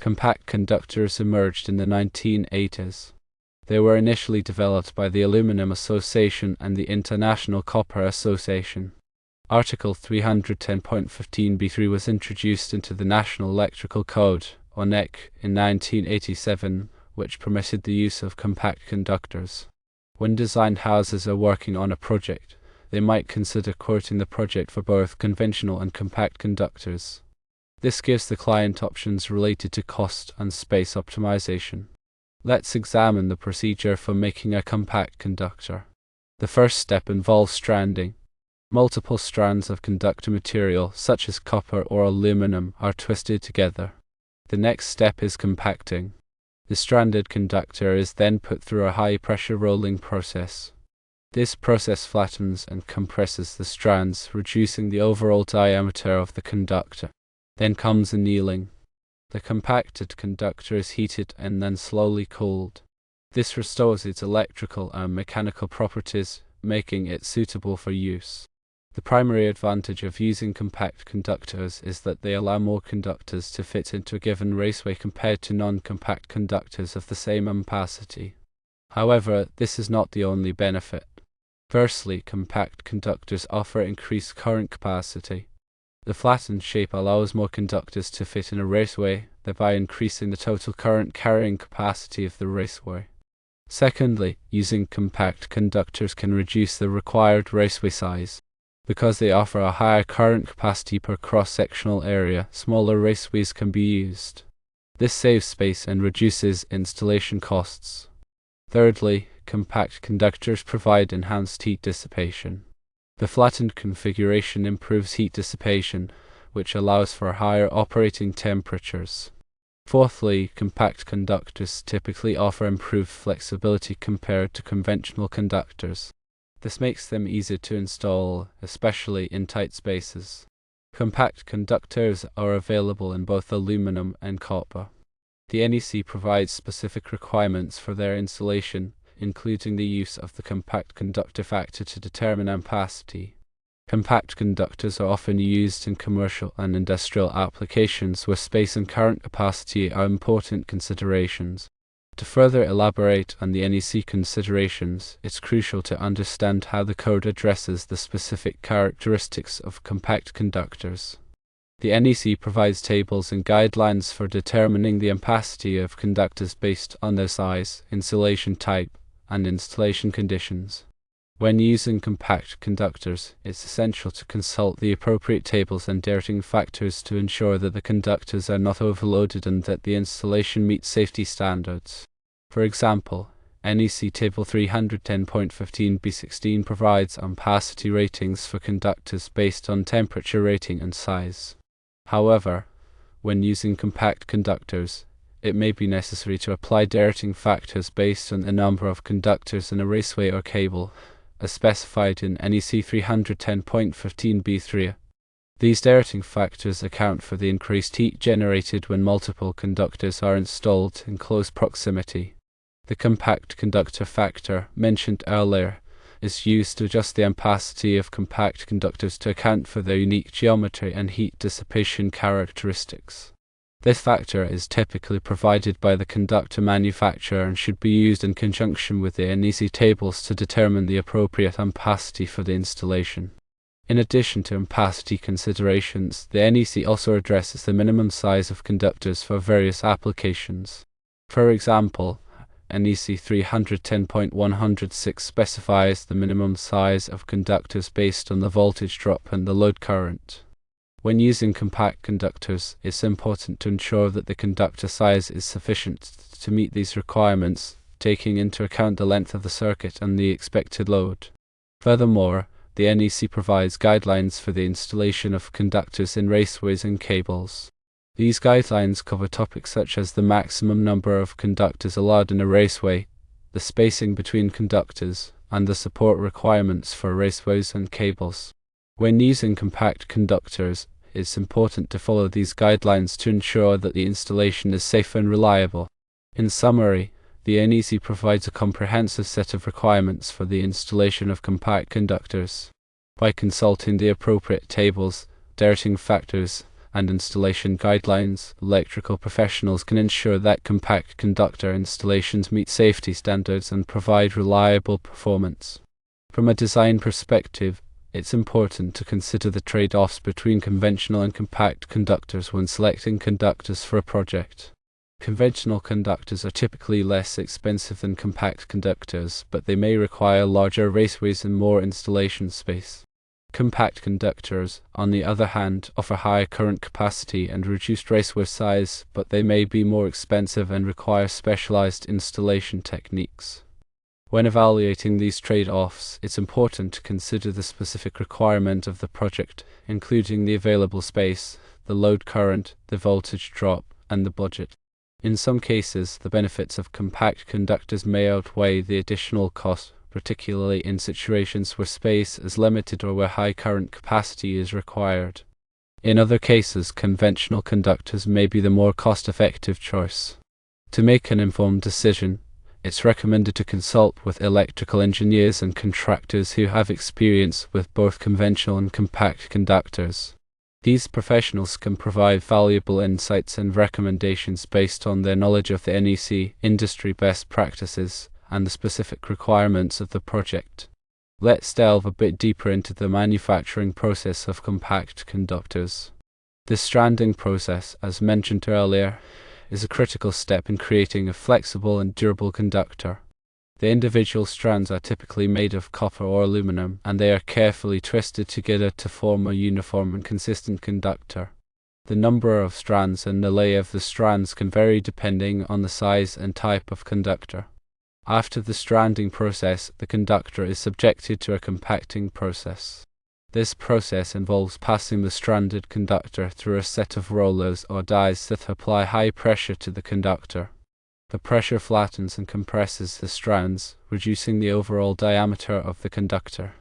Compact conductors emerged in the 1980s. They were initially developed by the Aluminum Association and the International Copper Association. Article 310.15b3 was introduced into the National Electrical Code, or NEC, in 1987, which permitted the use of compact conductors. When design houses are working on a project, they might consider quoting the project for both conventional and compact conductors. This gives the client options related to cost and space optimization. Let's examine the procedure for making a compact conductor. The first step involves stranding. Multiple strands of conductor material, such as copper or aluminum, are twisted together. The next step is compacting. The stranded conductor is then put through a high-pressure rolling process. This process flattens and compresses the strands, reducing the overall diameter of the conductor. Then comes annealing. The compacted conductor is heated and then slowly cooled. This restores its electrical and mechanical properties, making it suitable for use. The primary advantage of using compact conductors is that they allow more conductors to fit into a given raceway compared to non-compact conductors of the same ampacity. However, this is not the only benefit. Firstly, compact conductors offer increased current capacity. The flattened shape allows more conductors to fit in a raceway, thereby increasing the total current carrying capacity of the raceway. Secondly, using compact conductors can reduce the required raceway size. Because they offer a higher current capacity per cross-sectional area, smaller raceways can be used. This saves space and reduces installation costs. Thirdly, compact conductors provide enhanced heat dissipation. The flattened configuration improves heat dissipation, which allows for higher operating temperatures. Fourthly, compact conductors typically offer improved flexibility compared to conventional conductors. This makes them easier to install, especially in tight spaces. Compact conductors are available in both aluminum and copper. The NEC provides specific requirements for their installation, including the use of the compact conductor factor to determine ampacity. Compact conductors are often used in commercial and industrial applications where space and current capacity are important considerations. To further elaborate on the NEC considerations, it's crucial to understand how the code addresses the specific characteristics of compact conductors. The NEC provides tables and guidelines for determining the ampacity of conductors based on their size, insulation type, and installation conditions. When using compact conductors, it's essential to consult the appropriate tables and dating factors to ensure that the conductors are not overloaded and that the installation meets safety standards. For example, NEC Table 310.15b16 provides ampacity ratings for conductors based on temperature rating and size. However, when using compact conductors, it may be necessary to apply dating factors based on the number of conductors in a raceway or cable, as specified in NEC 310.15b3. These dating factors account for the increased heat generated when multiple conductors are installed in close proximity. The compact conductor factor, mentioned earlier, is used to adjust the ampacity of compact conductors to account for their unique geometry and heat dissipation characteristics. This factor is typically provided by the conductor manufacturer and should be used in conjunction with the NEC tables to determine the appropriate ampacity for the installation. In addition to ampacity considerations, the NEC also addresses the minimum size of conductors for various applications. For example, NEC 310.106 specifies the minimum size of conductors based on the voltage drop and the load current. When using compact conductors, it's important to ensure that the conductor size is sufficient to meet these requirements, taking into account the length of the circuit and the expected load. Furthermore, the NEC provides guidelines for the installation of conductors in raceways and cables. These guidelines cover topics such as the maximum number of conductors allowed in a raceway, the spacing between conductors, and the support requirements for raceways and cables. When using compact conductors, it's important to follow these guidelines to ensure that the installation is safe and reliable. In summary, the NEC provides a comprehensive set of requirements for the installation of compact conductors. By consulting the appropriate tables, dating factors, and installation guidelines, electrical professionals can ensure that compact conductor installations meet safety standards and provide reliable performance. From a design perspective, it's important to consider the trade-offs between conventional and compact conductors when selecting conductors for a project. Conventional conductors are typically less expensive than compact conductors, but they may require larger raceways and more installation space. Compact conductors, on the other hand, offer higher current capacity and reduced raceway size, but they may be more expensive and require specialized installation techniques. When evaluating these trade-offs, it's important to consider the specific requirement of the project, including the available space, the load current, the voltage drop, and the budget. In some cases, the benefits of compact conductors may outweigh the additional cost, particularly in situations where space is limited or where high current capacity is required. In other cases, conventional conductors may be the more cost-effective choice. To make an informed decision, it's recommended to consult with electrical engineers and contractors who have experience with both conventional and compact conductors. These professionals can provide valuable insights and recommendations based on their knowledge of the NEC, industry best practices, and the specific requirements of the project. Let's delve a bit deeper into the manufacturing process of compact conductors. The stranding process, as mentioned earlier, is a critical step in creating a flexible and durable conductor. The individual strands are typically made of copper or aluminum, and they are carefully twisted together to form a uniform and consistent conductor. The number of strands and the lay of the strands can vary depending on the size and type of conductor. After the stranding process, the conductor is subjected to a compacting process. This process involves passing the stranded conductor through a set of rollers or dies that apply high pressure to the conductor. The pressure flattens and compresses the strands, reducing the overall diameter of the conductor.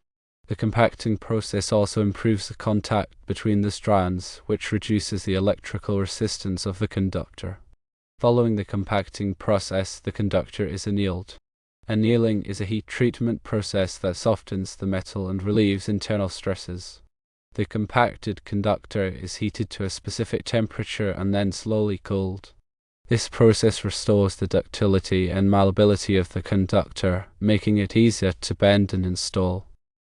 The compacting process also improves the contact between the strands, which reduces the electrical resistance of the conductor. Following the compacting process, the conductor is annealed. Annealing is a heat treatment process that softens the metal and relieves internal stresses. The compacted conductor is heated to a specific temperature and then slowly cooled. This process restores the ductility and malleability of the conductor, making it easier to bend and install.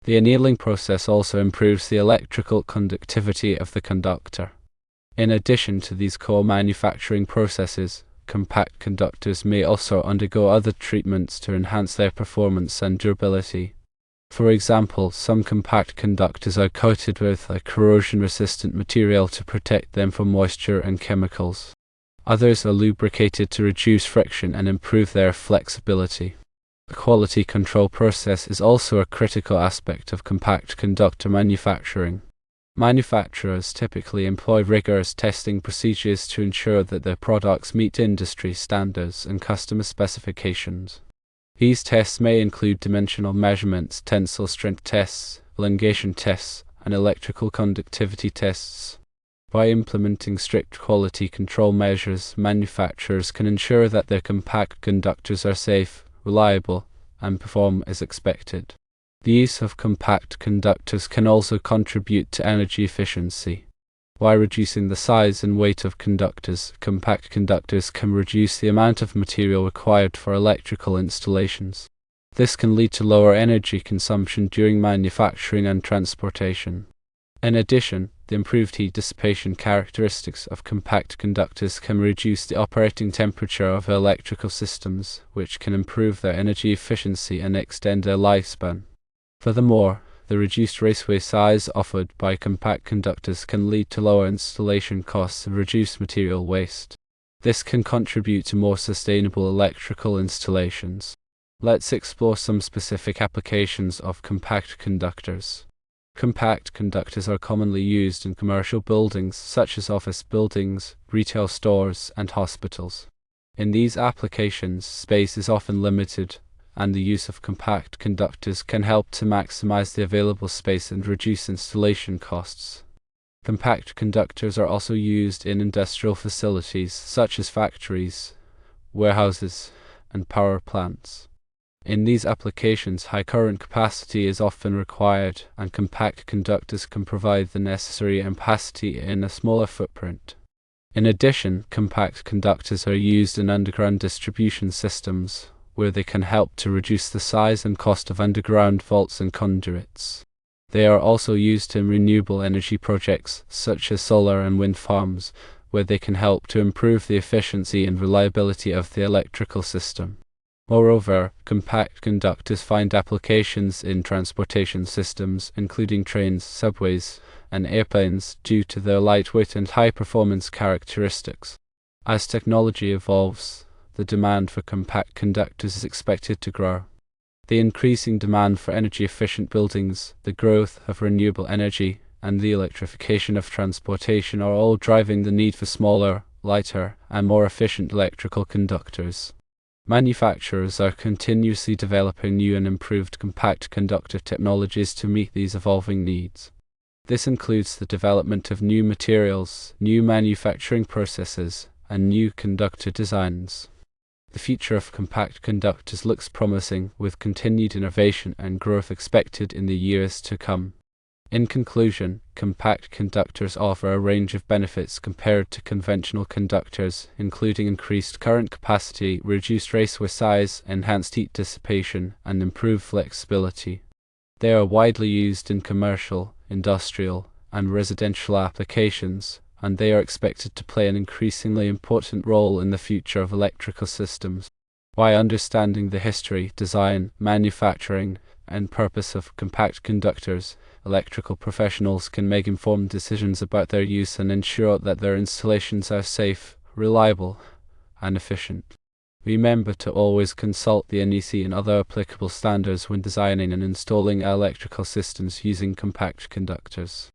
The annealing process also improves the electrical conductivity of the conductor. In addition to these core manufacturing processes, compact conductors may also undergo other treatments to enhance their performance and durability. For example, some compact conductors are coated with a corrosion-resistant material to protect them from moisture and chemicals. Others are lubricated to reduce friction and improve their flexibility. The quality control process is also a critical aspect of compact conductor manufacturing. Manufacturers typically employ rigorous testing procedures to ensure that their products meet industry standards and customer specifications. These tests may include dimensional measurements, tensile strength tests, elongation tests, and electrical conductivity tests. By implementing strict quality control measures, manufacturers can ensure that their compact conductors are safe, reliable, and perform as expected. The use of compact conductors can also contribute to energy efficiency. By reducing the size and weight of conductors, compact conductors can reduce the amount of material required for electrical installations. This can lead to lower energy consumption during manufacturing and transportation. In addition, the improved heat dissipation characteristics of compact conductors can reduce the operating temperature of electrical systems, which can improve their energy efficiency and extend their lifespan. Furthermore, the reduced raceway size offered by compact conductors can lead to lower installation costs and reduced material waste. This can contribute to more sustainable electrical installations. Let's explore some specific applications of compact conductors. Compact conductors are commonly used in commercial buildings such as office buildings, retail stores, and hospitals. In these applications, space is often limited, and the use of compact conductors can help to maximize the available space and reduce installation costs. Compact conductors are also used in industrial facilities such as factories, warehouses, and power plants. In these applications, high current capacity is often required, and compact conductors can provide the necessary ampacity in a smaller footprint. In addition, compact conductors are used in underground distribution systems, where they can help to reduce the size and cost of underground vaults and conduits. They are also used in renewable energy projects, such as solar and wind farms, where they can help to improve the efficiency and reliability of the electrical system. Moreover, compact conductors find applications in transportation systems, including trains, subways, and airplanes, due to their lightweight and high-performance characteristics. As technology evolves, the demand for compact conductors is expected to grow. The increasing demand for energy-efficient buildings, the growth of renewable energy, and the electrification of transportation are all driving the need for smaller, lighter, and more efficient electrical conductors. Manufacturers are continuously developing new and improved compact conductor technologies to meet these evolving needs. This includes the development of new materials, new manufacturing processes, and new conductor designs. The future of compact conductors looks promising, with continued innovation and growth expected in the years to come. In conclusion, compact conductors offer a range of benefits compared to conventional conductors, including increased current capacity, reduced raceway size, enhanced heat dissipation, and improved flexibility. They are widely used in commercial, industrial, and residential applications, and they are expected to play an increasingly important role in the future of electrical systems. By understanding the history, design, manufacturing, and purpose of compact conductors, electrical professionals can make informed decisions about their use and ensure that their installations are safe, reliable, and efficient. Remember to always consult the NEC and other applicable standards when designing and installing electrical systems using compact conductors.